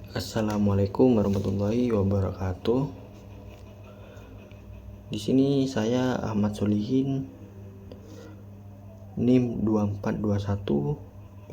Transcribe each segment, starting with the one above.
Assalamualaikum warahmatullahi wabarakatuh. Di sini saya Ahmad Solihin, NIM 2421500025.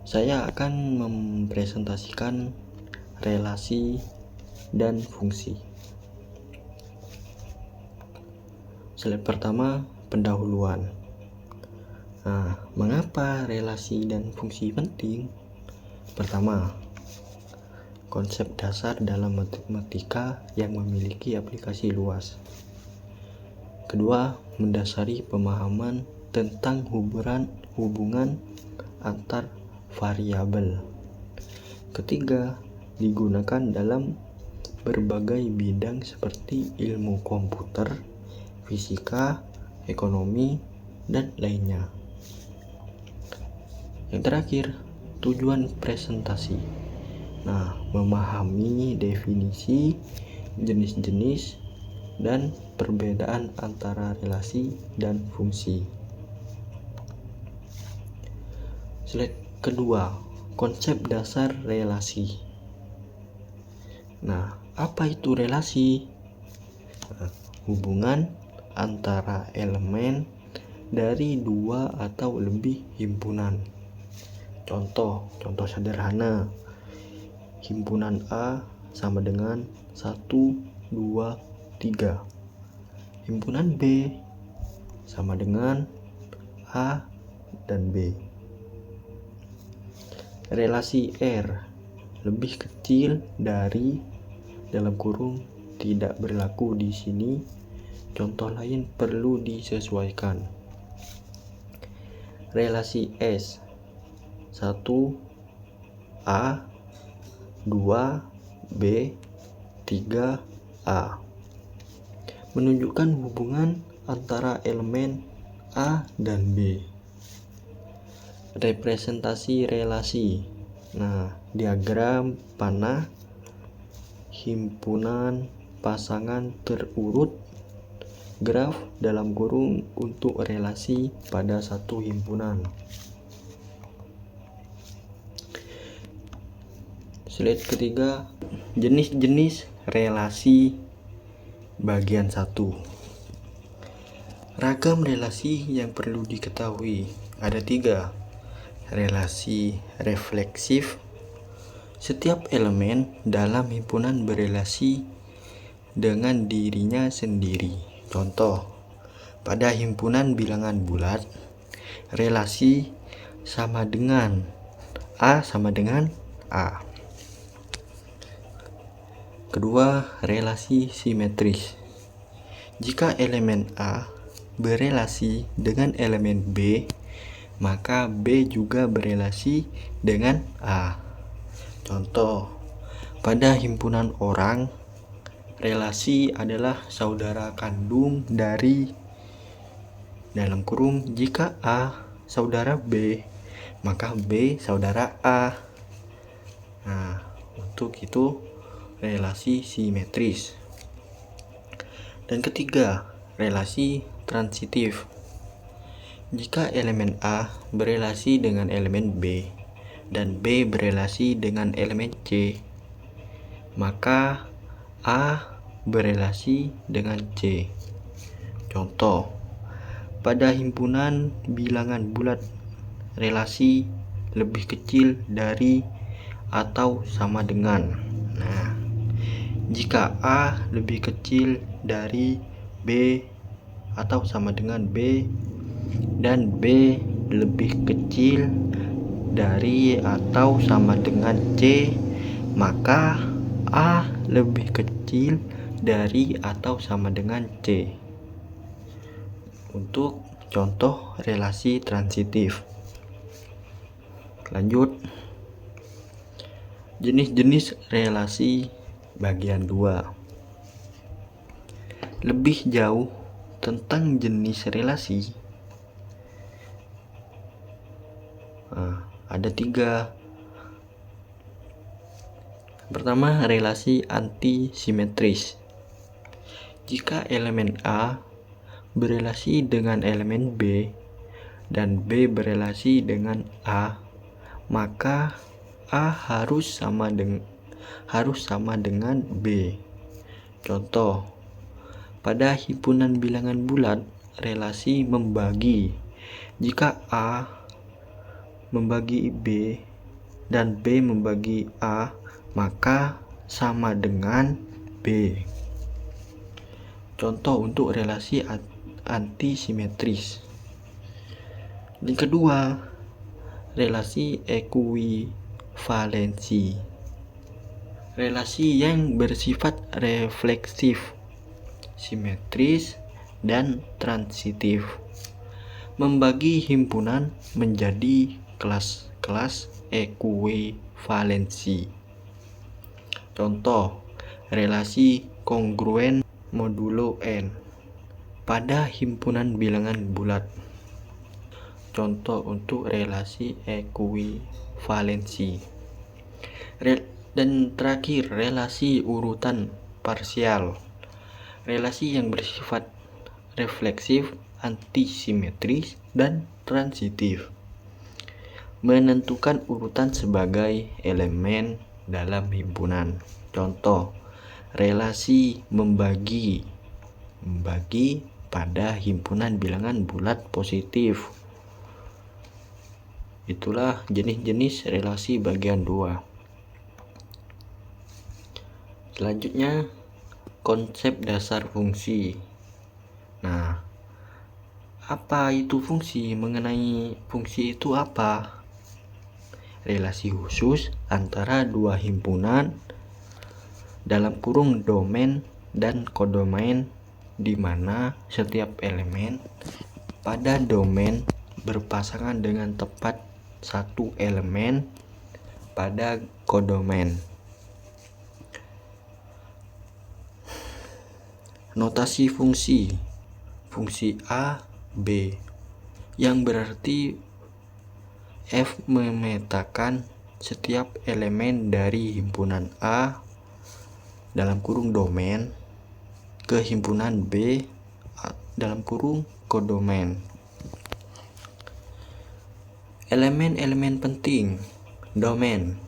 Saya akan mempresentasikan relasi dan fungsi. Slide pertama, pendahuluan. Mengapa relasi dan fungsi penting? Pertama, konsep dasar dalam matematika yang memiliki aplikasi luas. Kedua, mendasari pemahaman tentang hubungan antar variabel. Ketiga, digunakan dalam berbagai bidang seperti ilmu komputer, fisika, ekonomi, dan lainnya. Yang terakhir, tujuan presentasi. Memahami definisi, jenis-jenis, dan perbedaan antara relasi dan fungsi. Slide kedua, konsep dasar relasi. Apa itu relasi? Hubungan antara elemen dari dua atau lebih himpunan. Contoh sederhana, himpunan A sama dengan 1, 2, 3. Himpunan B sama dengan A dan B. Relasi R lebih kecil dari dalam kurung tidak berlaku di sini. Contoh lain perlu disesuaikan. Relasi S 1A 2B 3A menunjukkan hubungan antara elemen A dan B. Representasi relasi. Diagram panah, himpunan pasangan terurut, graf dalam kurung untuk relasi pada satu himpunan. Slide ketiga, jenis-jenis relasi bagian 1. Ragam relasi yang perlu diketahui ada 3. Relasi refleksif. Setiap elemen dalam himpunan berelasi dengan dirinya sendiri. Contoh, pada himpunan bilangan bulat, relasi sama dengan A sama dengan A. Kedua, relasi simetris. Jika elemen A berelasi dengan elemen B, maka B juga berelasi dengan A. Contoh, pada himpunan orang, relasi adalah saudara kandung dari dalam kurung jika A saudara B, maka B saudara A. Untuk itu relasi simetris. Dan ketiga, relasi transitif. Jika elemen A berelasi dengan elemen B dan B berelasi dengan elemen C, maka A berelasi dengan C. Contoh, pada himpunan bilangan bulat, relasi lebih kecil dari atau sama dengan. Jika A lebih kecil dari B atau sama dengan B dan B lebih kecil dari atau sama dengan C, maka A lebih kecil dari atau sama dengan C. Untuk contoh relasi transitif. Lanjut, jenis-jenis relasi bagian 2. Lebih jauh tentang jenis relasi, ada 3. Pertama, relasi antisimetris. Jika elemen A berelasi dengan elemen B dan B berelasi dengan A, maka A harus sama dengan B. Contoh, pada himpunan bilangan bulat, relasi membagi. Jika A membagi B dan B membagi A, maka sama dengan B. Contoh untuk relasi antisimetris. Yang kedua, relasi ekuivalensi. Relasi yang bersifat refleksif, simetris, dan transitif. Membagi himpunan menjadi kelas-kelas ekuivalensi. Contoh, relasi kongruen modulo N pada himpunan bilangan bulat. Contoh untuk relasi ekuivalensi. Dan terakhir, relasi urutan parsial. Relasi yang bersifat refleksif, antisimetris, dan transitif. Menentukan urutan sebagai elemen dalam himpunan. Contoh, relasi membagi pada himpunan bilangan bulat positif. Itulah jenis-jenis relasi bagian 2. Selanjutnya, konsep dasar fungsi. Nah, apa itu fungsi? Mengenai fungsi itu apa? Relasi khusus antara dua himpunan dalam kurung domain dan kodomain, di mana setiap elemen pada domain berpasangan dengan tepat satu elemen pada kodomain. Notasi fungsi A, B, yang berarti F memetakan setiap elemen dari himpunan A dalam kurung domain ke himpunan B dalam kurung kodomain. Elemen-elemen penting domain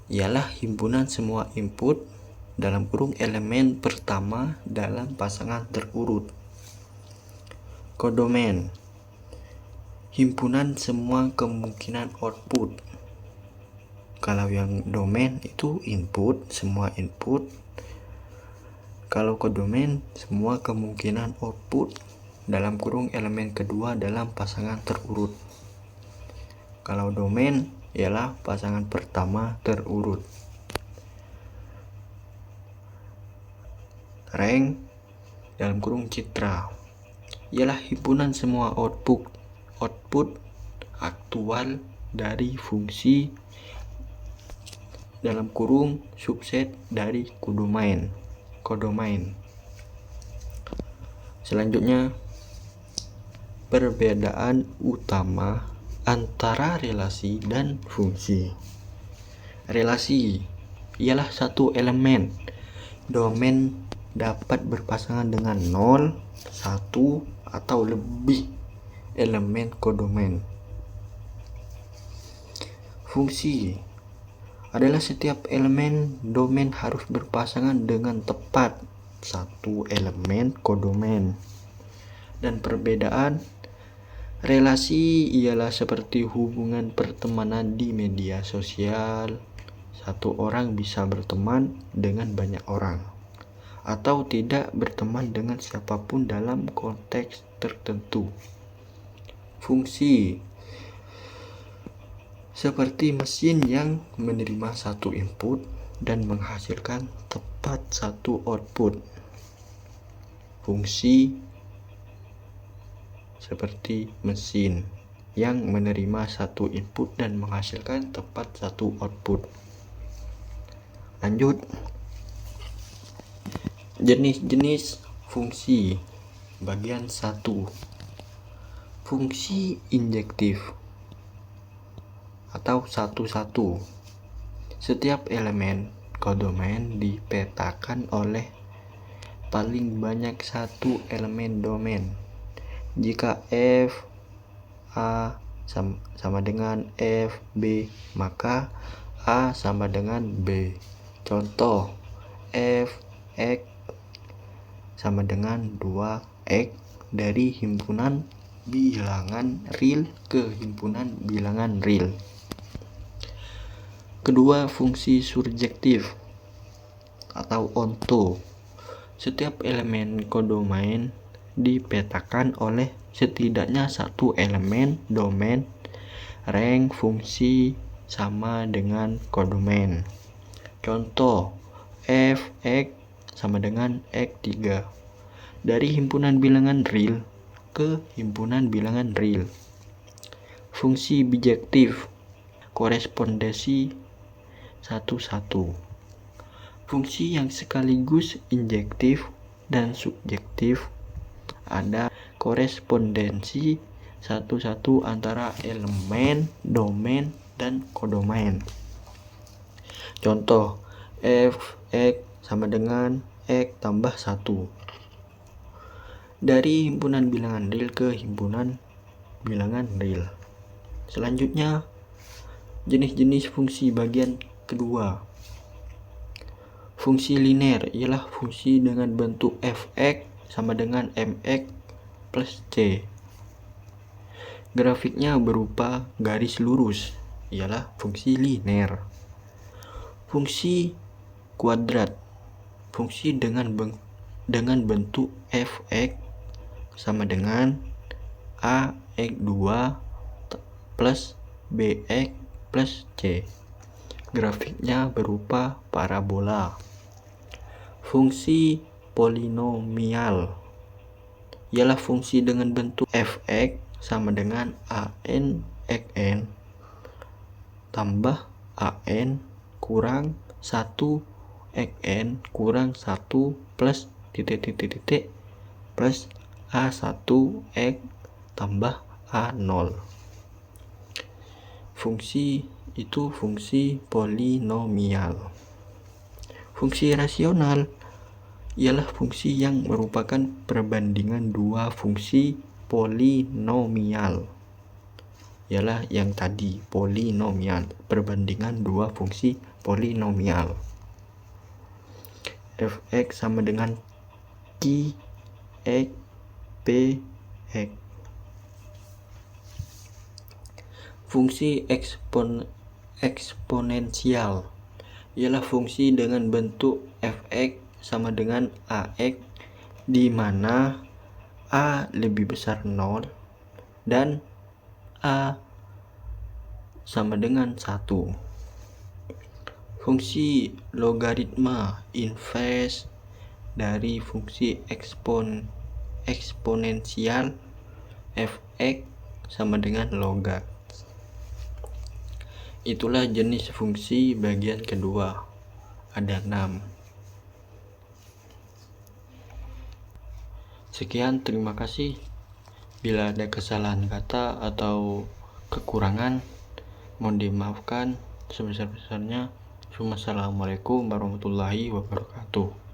ialah himpunan semua input dalam kurung elemen pertama dalam pasangan terurut. Kodomain, himpunan semua kemungkinan output. Kalau yang domain itu input, semua input. Kalau kodomain, semua kemungkinan output dalam kurung elemen kedua dalam pasangan terurut. Kalau domain ialah pasangan pertama terurut. Rank dalam kurung citra ialah himpunan semua output aktual dari fungsi dalam kurung subset dari kodomain. Selanjutnya, perbedaan utama antara relasi dan fungsi. Relasi ialah satu elemen domain dapat berpasangan dengan 0, 1, atau lebih elemen kodomain. Fungsi adalah setiap elemen domain harus berpasangan dengan tepat satu elemen kodomain. Dan perbedaan relasi ialah seperti hubungan pertemanan di media sosial. Satu orang bisa berteman dengan banyak orang atau tidak berteman dengan siapapun dalam konteks tertentu. Fungsi seperti mesin yang menerima satu input dan menghasilkan tepat satu output. Fungsi seperti mesin yang menerima satu input dan menghasilkan tepat satu output. Lanjut, jenis-jenis fungsi bagian 1. Fungsi injektif atau 1-1. Setiap elemen kodomain dipetakan oleh paling banyak satu elemen domain. Jika F, A, sama dengan F, B, maka A sama dengan B. Contoh, F, X sama dengan 2X dari himpunan bilangan real ke himpunan bilangan real. Kedua, fungsi surjektif atau onto. Setiap elemen kodomain dipetakan oleh setidaknya satu elemen domain rank fungsi sama dengan kodomain. Contoh, f x sama dengan x3 dari himpunan bilangan real ke himpunan bilangan real. Fungsi bijektif, korespondensi 1-1. Fungsi yang sekaligus injektif dan subjektif, ada korespondensi 1-1 antara elemen, domain, dan kodomain. Contoh, f x sama dengan x tambah 1 dari himpunan bilangan real ke himpunan bilangan real. Selanjutnya, jenis-jenis fungsi bagian kedua. Fungsi linear ialah fungsi dengan bentuk f(x) sama dengan mx plus c. Grafiknya berupa garis lurus, ialah fungsi linear. Fungsi kuadrat, fungsi dengan bentuk f(x) sama dengan ax2 plus bx plus c. Grafiknya berupa parabola. Fungsi polinomial ialah fungsi dengan bentuk f(x) sama dengan an xn tambah an kurang 1 xn kurang 1 plus titik plus a1 x tambah a0. Fungsi itu fungsi polinomial. Fungsi rasional ialah fungsi yang merupakan perbandingan dua fungsi polinomial. Ialah yang tadi, polinomial, perbandingan dua fungsi polinomial. f(x) sama dengan q x p x. Fungsi eksponensial ialah fungsi dengan bentuk f(x) sama dengan ax di mana a lebih besar 0 dan a sama dengan 1. Fungsi logaritma inverse dari fungsi eksponensial f(x) sama dengan logat. Itulah jenis fungsi bagian kedua. Ada 6. Sekian, terima kasih. Bila ada kesalahan kata atau kekurangan, mohon dimaafkan sebesar-besarnya. Wassalamualaikum warahmatullahi wabarakatuh.